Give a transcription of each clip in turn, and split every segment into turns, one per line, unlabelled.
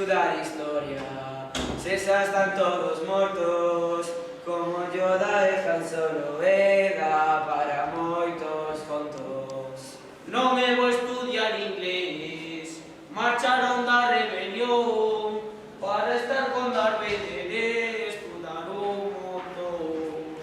estudar historia, se xa están todos mortos, como Yoda e Han Solo e dá para moitos contos.
Non é bo estudiar inglés, marcharon da rebelión, para estar con Darth Vader e estudar un montón.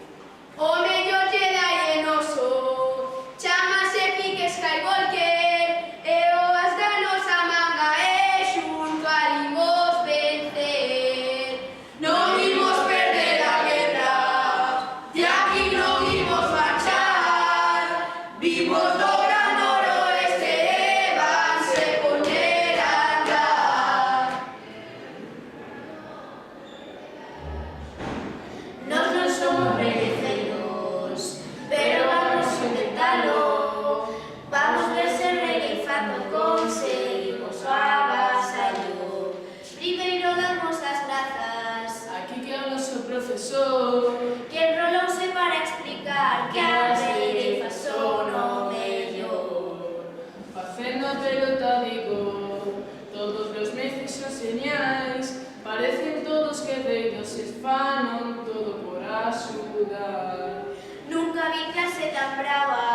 O mellor Jedi en oso, chámase Luke Skywalker, e o as da nosa manga e xunto alimos vencer. Non imos perder a guerra, de aquí non imos marchar, vimos do gran noroeste e vanse poñer a andar. Nos non somos reggaeceiros, pero vamos a intentalo. Vamos ver se regueifando conseguimos o agasallo. Primeiro damos as grazas
Aquí que é o noso profesor,
que enrolouse para explicar que a regueifa son o mellor.
facendo a pelota digo, todos os meses son señais, parecen todos quedeiros e fanon todo por axudar.
Nunca vi clase tan brava,